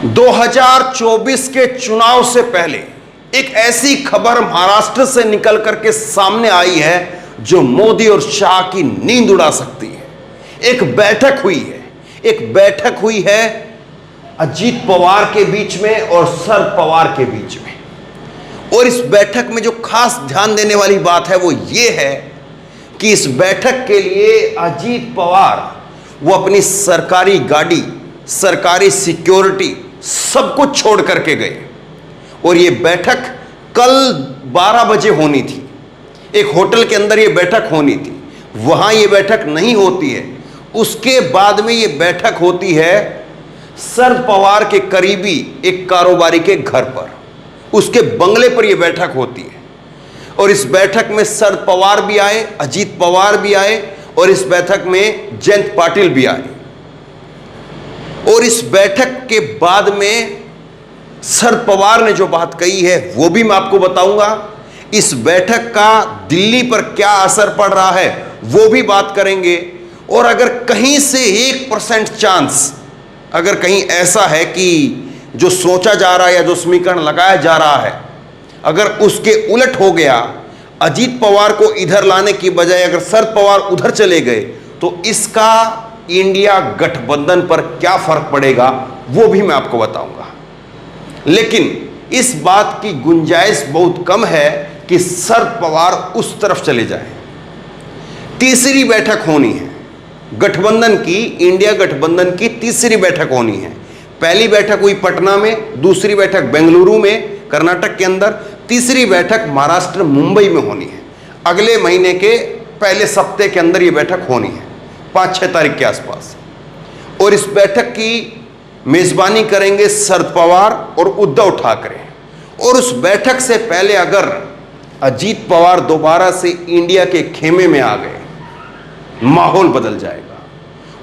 2024 के चुनाव से पहले एक ऐसी खबर महाराष्ट्र से निकल करके सामने आई है जो मोदी और शाह की नींद उड़ा सकती है। एक बैठक हुई है अजीत पवार के बीच में और शरद पवार के बीच में। और इस बैठक में जो खास ध्यान देने वाली बात है वो ये है कि इस बैठक के लिए अजीत पवार वो अपनी सरकारी गाड़ी, सरकारी सिक्योरिटी सब कुछ छोड़ करके गए। और ये बैठक कल 12 बजे होनी थी, एक होटल के अंदर ये बैठक होनी थी, वहां ये बैठक नहीं होती है। उसके बाद में ये बैठक होती है शरद पवार के करीबी एक कारोबारी के घर पर, उसके बंगले पर यह बैठक होती है। और इस बैठक में शरद पवार भी आए, अजीत पवार भी आए और इस बैठक में जयंत पाटिल भी आए। और इस बैठक के बाद में शरद पवार ने जो बात कही है वो भी मैं आपको बताऊंगा। इस बैठक का दिल्ली पर क्या असर पड़ रहा है वो भी बात करेंगे। और अगर कहीं से 1% चांस, अगर कहीं ऐसा है कि जो सोचा जा रहा है या जो समीकरण लगाया जा रहा है अगर उसके उलट हो गया, अजीत पवार को इधर लाने की बजाय अगर शरद पवार उधर चले गए, तो इसका इंडिया गठबंधन पर क्या फर्क पड़ेगा वो भी मैं आपको बताऊंगा। लेकिन इस बात की गुंजाइश बहुत कम है कि शरद पवार उस तरफ चले जाएं। तीसरी बैठक होनी है गठबंधन की, इंडिया गठबंधन की तीसरी बैठक होनी है। पहली बैठक हुई पटना में, दूसरी बैठक बेंगलुरु में कर्नाटक के अंदर, तीसरी बैठक महाराष्ट्र मुंबई में होनी है। अगले महीने के पहले सप्ताह के अंदर यह बैठक होनी है, 5-6 तारीख के आसपास। और इस बैठक की मेजबानी करेंगे शरद पवार और उद्धव ठाकरे। और उस बैठक से पहले अगर अजीत पवार दोबारा से इंडिया के खेमे में आ गए, माहौल बदल जाएगा।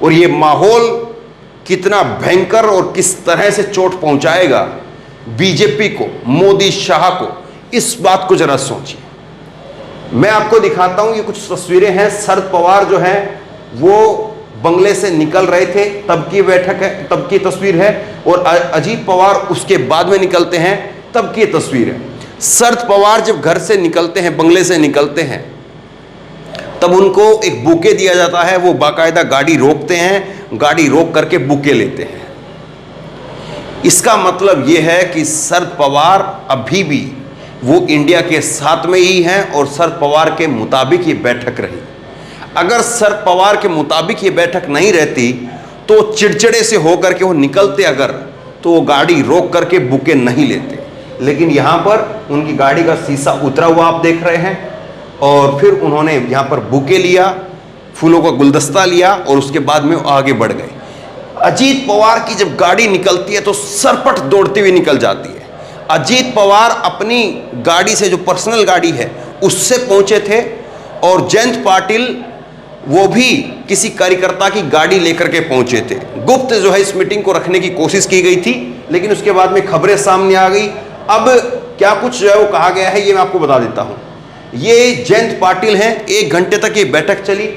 और ये माहौल कितना भयंकर और किस तरह से चोट पहुंचाएगा बीजेपी को, मोदी शाह को, इस बात को जरा सोचिए। मैं आपको दिखाता हूं, ये कुछ तस्वीरें हैं। शरद पवार जो हैं वो बंगले से निकल रहे थे तब की बैठक है, तब की तस्वीर है। और अजीत पवार उसके बाद में निकलते हैं तब की तस्वीर है। शरद पवार जब घर से निकलते हैं, बंगले से निकलते हैं, तब उनको एक बुके दिया जाता है। वो बाकायदा गाड़ी रोकते हैं, गाड़ी रोक करके बुके लेते हैं। इसका मतलब यह है कि शरद पवार अभी भी वो इंडिया के साथ में ही हैं और शरद पवार के मुताबिक ये बैठक रही। अगर शरद पवार के मुताबिक ये बैठक नहीं रहती तो चिड़चिड़े से होकर के वो निकलते अगर, तो वो गाड़ी रोक करके बुके नहीं लेते। लेकिन यहाँ पर उनकी गाड़ी का शीशा उतरा हुआ आप देख रहे हैं। और फिर उन्होंने यहाँ पर बुके लिया, फूलों का गुलदस्ता लिया और उसके बाद में आगे बढ़ गए। अजीत पवार की जब गाड़ी निकलती है तो सरपट दौड़ती हुई निकल जाती है। अजीत पवार अपनी गाड़ी से, जो पर्सनल गाड़ी है, उससे पहुंचे थे। और जयंत पाटिल वो भी किसी कार्यकर्ता की गाड़ी लेकर के पहुंचे थे। गुप्त जो है इस मीटिंग को रखने की कोशिश की गई थी, लेकिन उसके बाद में खबरें सामने आ गई। अब क्या कुछ जो है वो कहा गया है ये मैं आपको बता देता हूं। ये जयंत पाटिल हैं, 1 घंटे तक ये बैठक चली।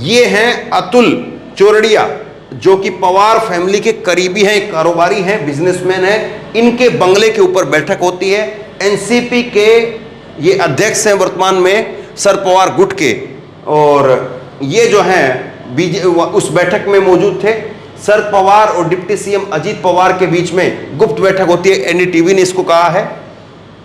ये हैं अतुल चोरडिया जो कि पवार फैमिली के करीबी हैं, कारोबारी हैं, बिजनेसमैन हैं। इनके बंगले के ऊपर बैठक होती है। एनसीपी के ये अध्यक्ष हैं वर्तमान में, शरद पवार गुट के। और ये जो हैं उस बैठक में मौजूद थे। शरद पवार और डिप्टी सीएम अजीत पवार के बीच में गुप्त बैठक होती है, एनडीटीवी ने इसको कहा है।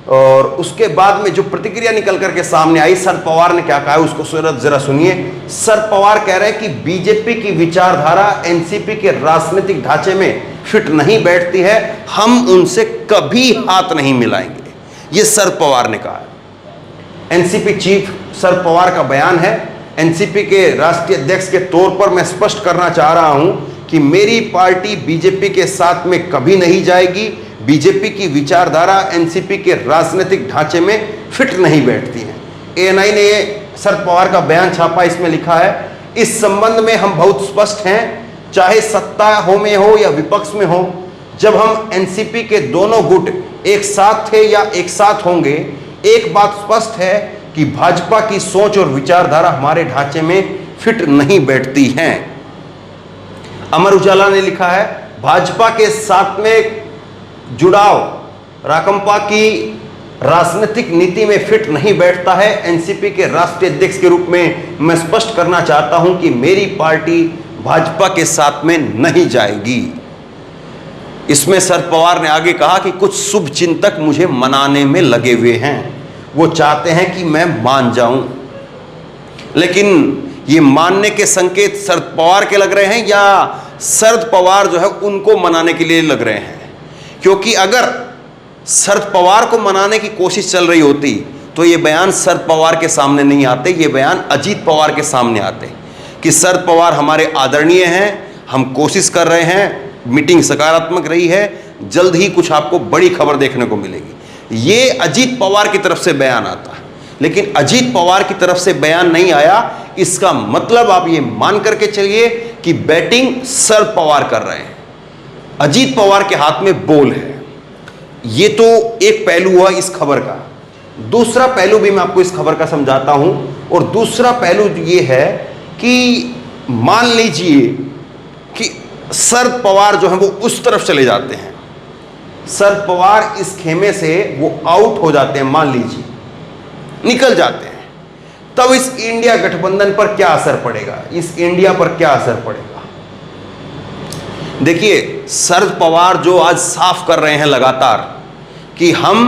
और उसके बाद में जो प्रतिक्रिया निकल करके सामने आई, शरद पवार ने क्या कहा है उसको जरा सुनिए। शरद पवार कह रहे हैं कि बीजेपी की विचारधारा एनसीपी के राजनीतिक ढांचे में फिट नहीं बैठती है, हम उनसे कभी हाथ नहीं मिलाएंगे, ये शरद पवार ने कहा है। एनसीपी चीफ शरद पवार का बयान है। एनसीपी के राष्ट्रीय अध्यक्ष के तौर पर मैं स्पष्ट करना चाह रहा हूं कि मेरी पार्टी बीजेपी के साथ में कभी नहीं जाएगी। बीजेपी की विचारधारा एनसीपी के राजनीतिक ढांचे में फिट नहीं बैठती है। एएनआई ने शरद पवार का बयान छापा, इसमें लिखा है, इस संबंध में हम बहुत स्पष्ट हैं, चाहे सत्ता हो में हो या विपक्ष में हो। जब हम एनसीपी के दोनों गुट एक साथ थे या एक साथ होंगे, एक बात स्पष्ट है कि भाजपा की सोच और विचारधारा हमारे ढांचे में फिट नहीं बैठती हैं। अमर उजाला ने लिखा है, भाजपा के साथ में जुड़ाव राकांपा की राजनीतिक नीति में फिट नहीं बैठता है। एनसीपी के राष्ट्रीय अध्यक्ष के रूप में मैं स्पष्ट करना चाहता हूं कि मेरी पार्टी भाजपा के साथ में नहीं जाएगी। इसमें शरद पवार ने आगे कहा कि कुछ शुभ चिंतक मुझे मनाने में लगे हुए हैं, वो चाहते हैं कि मैं मान जाऊं, लेकिन ये मानने के संकेत शरद पवार के लग रहे हैं या शरद पवार जो है उनको मनाने के लिए लग रहे हैं? क्योंकि अगर शरद पवार को मनाने की कोशिश चल रही होती तो ये बयान शरद पवार के सामने नहीं आते, ये बयान अजीत पवार के सामने आते कि शरद पवार हमारे आदरणीय हैं, हम कोशिश कर रहे हैं, मीटिंग सकारात्मक रही है, जल्द ही कुछ आपको बड़ी खबर देखने को मिलेगी। ये अजीत पवार की तरफ से बयान आता है, लेकिन अजीत पवार की तरफ से बयान नहीं आया। इसका मतलब आप ये मान करके चलिए कि बैटिंग शरद पवार कर रहे हैं, अजीत पवार के हाथ में बॉल है। ये तो एक पहलू हुआ इस खबर का। दूसरा पहलू भी मैं आपको इस खबर का समझाता हूं, और दूसरा पहलू ये है कि मान लीजिए कि शरद पवार जो है वो उस तरफ चले जाते हैं, शरद पवार इस खेमे से वो आउट हो जाते हैं, मान लीजिए निकल जाते हैं, तब इस इंडिया गठबंधन पर क्या असर पड़ेगा, इस इंडिया पर क्या असर पड़ेगा? देखिए, शरद पवार जो आज साफ कर रहे हैं लगातार कि हम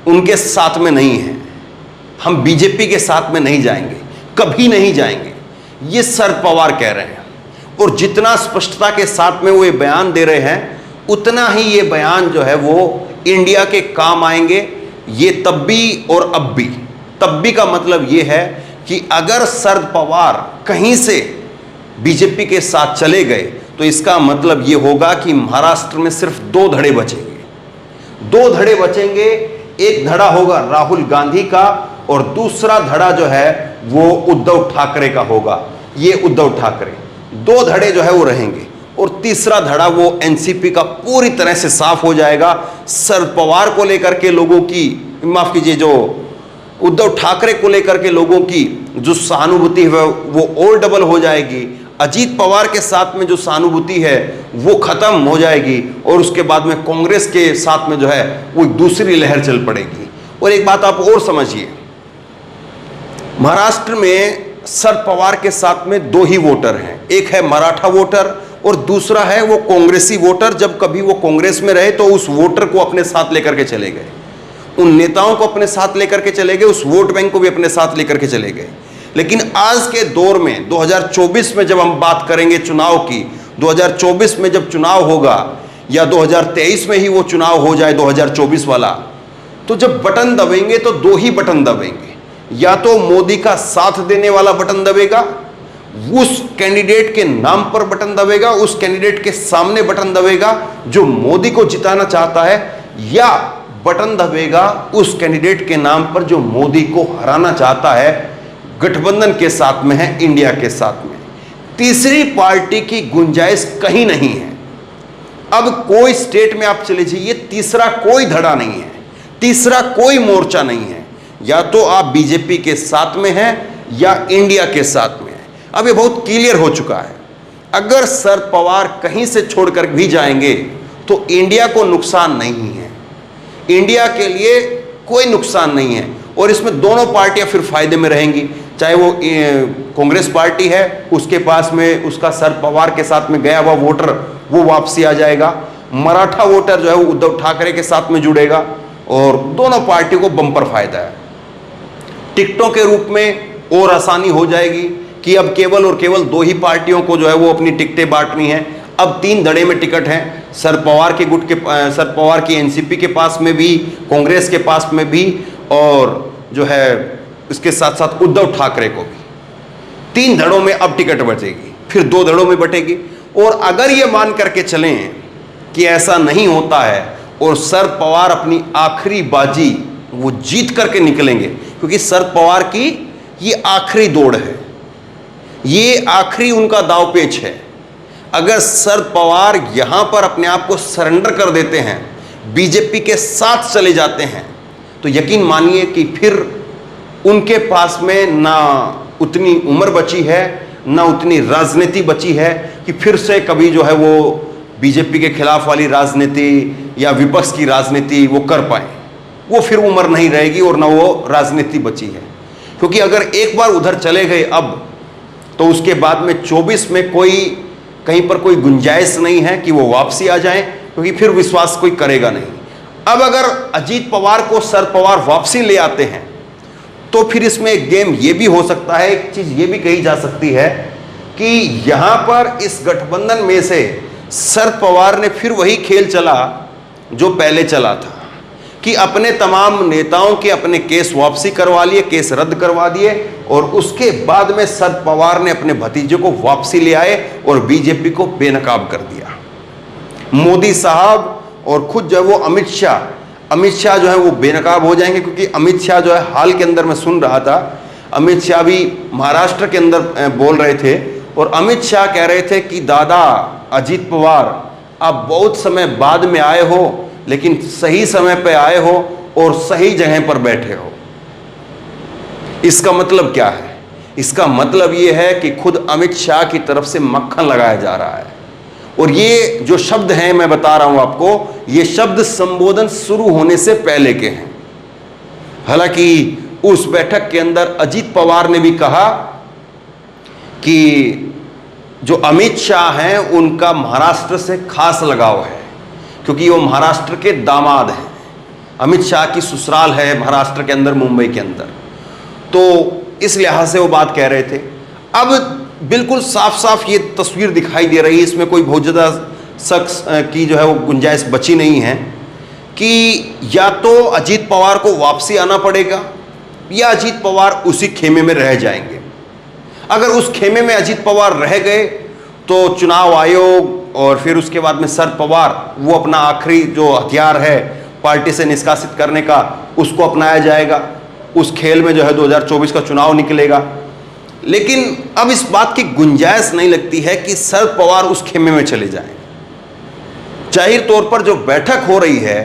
उनके साथ में नहीं हैं, हम बीजेपी के साथ में नहीं जाएंगे, कभी नहीं जाएंगे, ये शरद पवार कह रहे हैं। और जितना स्पष्टता के साथ में वो ये बयान दे रहे हैं, उतना ही ये बयान जो है वो इंडिया के काम आएंगे। ये तब भी और अब भी। तब भी का मतलब ये है कि अगर शरद पवार कहीं से बीजेपी के साथ चले गए तो इसका मतलब ये होगा कि महाराष्ट्र में सिर्फ 2 धड़े बचेंगे, 2 धड़े बचेंगे। एक धड़ा होगा राहुल गांधी का और दूसरा धड़ा जो है वो उद्धव ठाकरे का होगा। ये उद्धव ठाकरे, 2 धड़े जो है वो रहेंगे, और तीसरा धड़ा वो एनसीपी का पूरी तरह से साफ हो जाएगा। शरद पवार को लेकर के लोगों की, माफ कीजिए, जो उद्धव ठाकरे को लेकर के लोगों की जो सहानुभूति है वो और डबल हो जाएगी। अजीत पवार के साथ में जो सहानुभूति है वो खत्म हो जाएगी, और उसके बाद में कांग्रेस के साथ में जो है वो दूसरी लहर चल पड़ेगी। और एक बात आप और समझिए, महाराष्ट्र में शरद पवार के साथ में 2 ही वोटर हैं, एक है मराठा वोटर और दूसरा है वो कांग्रेसी वोटर। जब कभी वो कांग्रेस में रहे तो उस वोटर को अपने साथ लेकर के चले गए, उन नेताओं को अपने साथ लेकर के चले गए, उस वोट बैंक को भी अपने साथ लेकर के चले गए। लेकिन आज के दौर में 2024 में जब हम बात करेंगे चुनाव की, 2024 में जब चुनाव होगा या 2023 में ही वो चुनाव हो जाए 2024 वाला, तो जब बटन दबेंगे तो 2 ही बटन दबेंगे। या तो मोदी का साथ देने वाला बटन दबेगा, उस कैंडिडेट के नाम पर बटन दबेगा, उस कैंडिडेट के सामने बटन दबेगा जो मोदी को जिताना चाहता है, या बटन दबेगा उस कैंडिडेट के नाम पर जो मोदी को हराना चाहता है, गठबंधन के साथ में है, इंडिया के साथ में। तीसरी पार्टी की गुंजाइश कहीं नहीं है। अब कोई स्टेट में आप चले जाइए, तीसरा कोई धड़ा नहीं है, तीसरा कोई मोर्चा नहीं है। या तो आप बीजेपी के साथ में हैं या इंडिया के साथ में हैं। अब ये बहुत क्लियर हो चुका है। अगर शरद पवार कहीं से छोड़कर भी जाएंगे तो इंडिया को नुकसान नहीं है, इंडिया के लिए कोई नुकसान नहीं है, और इसमें दोनों पार्टियां फिर फायदे में रहेंगी। चाहे वो कांग्रेस पार्टी है, उसके पास में उसका शरद पवार के साथ में गया हुआ वोटर वो वापसी आ जाएगा, मराठा वोटर जो है वो उद्धव ठाकरे के साथ में जुड़ेगा, और दोनों पार्टियों को बम्पर फायदा है। टिकटों के रूप में और आसानी हो जाएगी कि अब केवल और केवल 2 ही पार्टियों को जो है वो अपनी टिकटें बांटनी है। अब 3 धड़े में टिकट हैं, शरद पवार के गुट के, शरद पवार की एनसीपी के पास में भी, कांग्रेस के पास में भी, और जो है इसके साथ साथ उद्धव ठाकरे को भी। 3 धड़ों में अब टिकट बचेगी, फिर 2 धड़ों में बटेगी। और अगर ये मान करके चलें कि ऐसा नहीं होता है और शरद पवार अपनी आखिरी बाजी वो जीत करके निकलेंगे, क्योंकि शरद पवार की ये आखिरी दौड़ है, ये आखिरी उनका दांवपेच है। अगर शरद पवार यहां पर अपने आप को सरेंडर कर देते हैं, बीजेपी के साथ चले जाते हैं, तो यकीन मानिए कि फिर उनके पास में ना उतनी उम्र बची है, ना उतनी राजनीति बची है कि फिर से कभी जो है वो बीजेपी के खिलाफ वाली राजनीति या विपक्ष की राजनीति वो कर पाए। वो फिर उम्र नहीं रहेगी और ना वो राजनीति बची है, क्योंकि अगर एक बार उधर चले गए अब, तो उसके बाद में 24 में कोई कहीं पर कोई गुंजाइश नहीं है कि वो वापसी आ जाए, क्योंकि फिर विश्वास कोई करेगा नहीं। अब अगर अजीत पवार को शरद पवार वापसी ले आते हैं, तो फिर इसमें एक गेम ये भी हो सकता है, एक चीज ये भी कही जा सकती है कि यहां पर इस गठबंधन में से शरद पवार ने फिर वही खेल चला जो पहले चला था, कि अपने तमाम नेताओं के अपने केस वापसी करवा लिए, केस रद्द करवा दिए, और उसके बाद में शरद पवार ने अपने भतीजे को वापसी ले आए और बीजेपी को बेनकाब कर दिया। मोदी साहब और खुद जो है वो अमित शाह जो है वो बेनकाब हो जाएंगे, क्योंकि अमित शाह जो है हाल के अंदर मैं सुन रहा था, अमित शाह भी महाराष्ट्र के अंदर बोल रहे थे, और अमित शाह कह रहे थे कि दादा अजीत पवार आप बहुत समय बाद में आए हो, लेकिन सही समय पे आए हो और सही जगह पर बैठे हो। इसका मतलब क्या है? इसका मतलब यह है कि खुद अमित शाह की तरफ से मक्खन लगाया जा रहा है। और ये जो शब्द हैं मैं बता रहा हूं आपको, ये शब्द संबोधन शुरू होने से पहले के हैं। हालांकि उस बैठक के अंदर अजीत पवार ने भी कहा कि जो अमित शाह हैं उनका महाराष्ट्र से खास लगाव है, क्योंकि वो महाराष्ट्र के दामाद हैं। अमित शाह की ससुराल है महाराष्ट्र के अंदर, मुंबई के अंदर, तो इस लिहाज से वो बात कह रहे थे। अब बिल्कुल साफ साफ ये तस्वीर दिखाई दे रही है, इसमें कोई बहुत ज़्यादा शख्स की जो है वो गुंजाइश बची नहीं है, कि या तो अजीत पवार को वापसी आना पड़ेगा या अजीत पवार उसी खेमे में रह जाएंगे। अगर उस खेमे में अजीत पवार रह गए तो चुनाव आयोग और फिर उसके बाद में शरद पवार वो अपना आखिरी जो हथियार है पार्टी से निष्कासित करने का, उसको अपनाया जाएगा। उस खेल में जो है 2024 का चुनाव निकलेगा। लेकिन अब इस बात की गुंजाइश नहीं लगती है कि शरद पवार उस खेमे में चले जाएं। जाहिर तौर पर जो बैठक हो रही है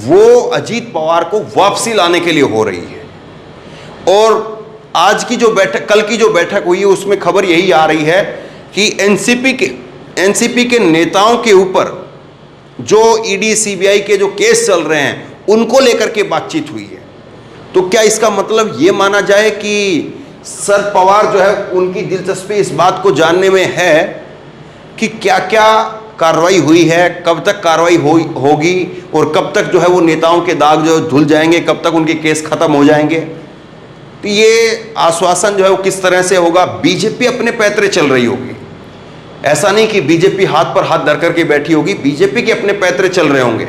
वो अजीत पवार को वापसी लाने के लिए हो रही है। और आज की जो बैठक, कल की जो बैठक हुई है, उसमें खबर यही आ रही है कि एनसीपी के नेताओं के ऊपर जो ईडी सीबीआई के जो केस चल रहे हैं उनको लेकर के बातचीत हुई है। तो क्या इसका मतलब ये माना जाए कि शरद पवार जो है उनकी दिलचस्पी इस बात को जानने में है कि क्या क्या कार्रवाई हुई है, कब तक कार्रवाई होगी और कब तक जो है वो नेताओं के दाग जो धुल जाएंगे, कब तक उनके केस खत्म हो जाएंगे? तो ये आश्वासन जो है वो किस तरह से होगा? बीजेपी अपने पैतरे चल रही होगी। ऐसा नहीं कि बीजेपी हाथ पर हाथ धर करके बैठी होगी, बीजेपी के अपने पैतरे चल रहे होंगे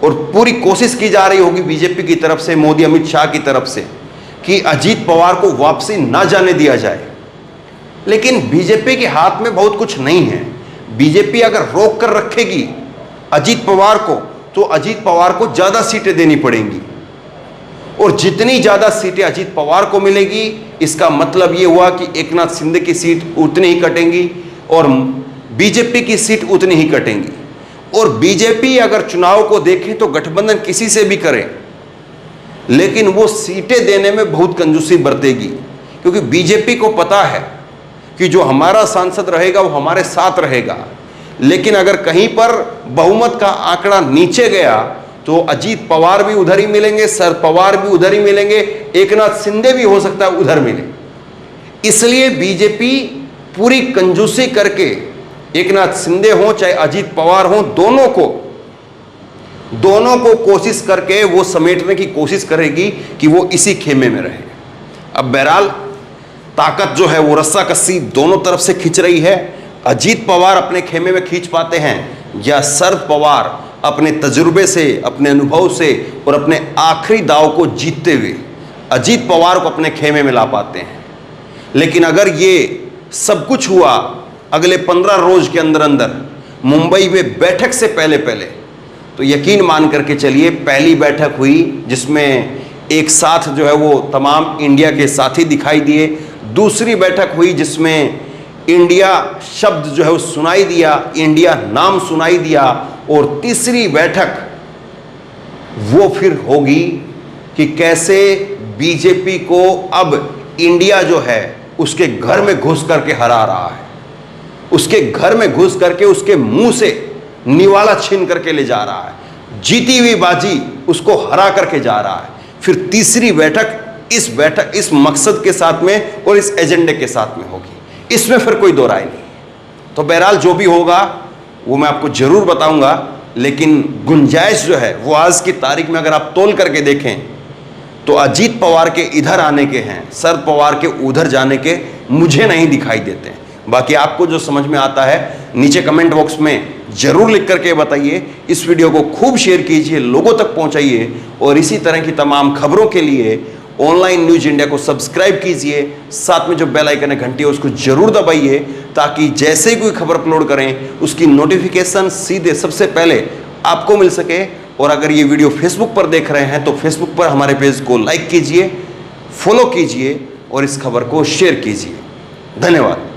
और पूरी कोशिश की जा रही होगी बीजेपी की तरफ से, मोदी अमित शाह की तरफ से, कि अजीत पवार को वापसी ना जाने दिया जाए। लेकिन बीजेपी के हाथ में बहुत कुछ नहीं है। बीजेपी अगर रोक कर रखेगी अजीत पवार को, तो अजीत पवार को ज्यादा सीटें देनी पड़ेंगी, और जितनी ज्यादा सीटें अजीत पवार को मिलेगी, इसका मतलब यह हुआ कि एकनाथ शिंदे की सीट उतनी ही कटेंगी और बीजेपी की सीट उतनी ही कटेंगी। और बीजेपी अगर चुनाव को देखें तो गठबंधन किसी से भी करे, लेकिन वो सीटें देने में बहुत कंजूसी बरतेगी, क्योंकि बीजेपी को पता है कि जो हमारा सांसद रहेगा वो हमारे साथ रहेगा। लेकिन अगर कहीं पर बहुमत का आंकड़ा नीचे गया तो अजीत पवार भी उधर ही मिलेंगे, शरद पवार भी उधर ही मिलेंगे, एकनाथ शिंदे भी हो सकता है उधर मिले। इसलिए बीजेपी पूरी कंजूसी करके, एकनाथ शिंदे हो चाहे अजीत पवार हो, दोनों को कोशिश करके वो समेटने की कोशिश करेगी कि वो इसी खेमे में रहे। अब बहरहाल ताकत जो है वो रस्सा कस्सी दोनों तरफ से खींच रही है। अजीत पवार अपने खेमे में खींच पाते हैं या शरद पवार अपने तजुर्बे से, अपने अनुभव से और अपने आखिरी दाव को जीतते हुए अजीत पवार को अपने खेमे में ला पाते हैं। लेकिन अगर ये सब कुछ हुआ अगले 15 रोज के अंदर अंदर मुंबई में बैठक से पहले तो यकीन मान करके चलिए, पहली बैठक हुई जिसमें एक साथ जो है वो तमाम इंडिया के साथी दिखाई दिए, दूसरी बैठक हुई जिसमें इंडिया शब्द जो है वो सुनाई दिया, इंडिया नाम सुनाई दिया, और तीसरी बैठक वो फिर होगी कि कैसे बीजेपी को अब इंडिया जो है उसके घर में घुस करके हरा रहा है, उसके घर में घुस करके उसके मुंह से निवाला छीन करके ले जा रहा है, जीती हुई बाजी उसको हरा करके जा रहा है। फिर तीसरी बैठक इस मकसद के साथ में और इस एजेंडे के साथ में होगी, इसमें फिर कोई दो राय नहीं। तो बहरहाल जो भी होगा वो मैं आपको जरूर बताऊंगा, लेकिन गुंजाइश जो है वो आज की तारीख में अगर आप तोल करके देखें तो अजीत पवार के इधर आने के हैं, शरद पवार के उधर जाने के मुझे नहीं दिखाई देते हैं। बाकी आपको जो समझ में आता है नीचे कमेंट बॉक्स में जरूर लिख करके बताइए। इस वीडियो को खूब शेयर कीजिए, लोगों तक पहुंचाइए, और इसी तरह की तमाम खबरों के लिए ऑनलाइन न्यूज इंडिया को सब्सक्राइब कीजिए। साथ में जो बेल आइकन है, घंटी है, उसको जरूर दबाइए, ताकि जैसे ही कोई खबर अपलोड करें उसकी नोटिफिकेशन सीधे सबसे पहले आपको मिल सके। और अगर ये वीडियो फेसबुक पर देख रहे हैं तो फेसबुक पर हमारे पेज को लाइक कीजिए, फॉलो कीजिए और इस खबर को शेयर कीजिए। धन्यवाद।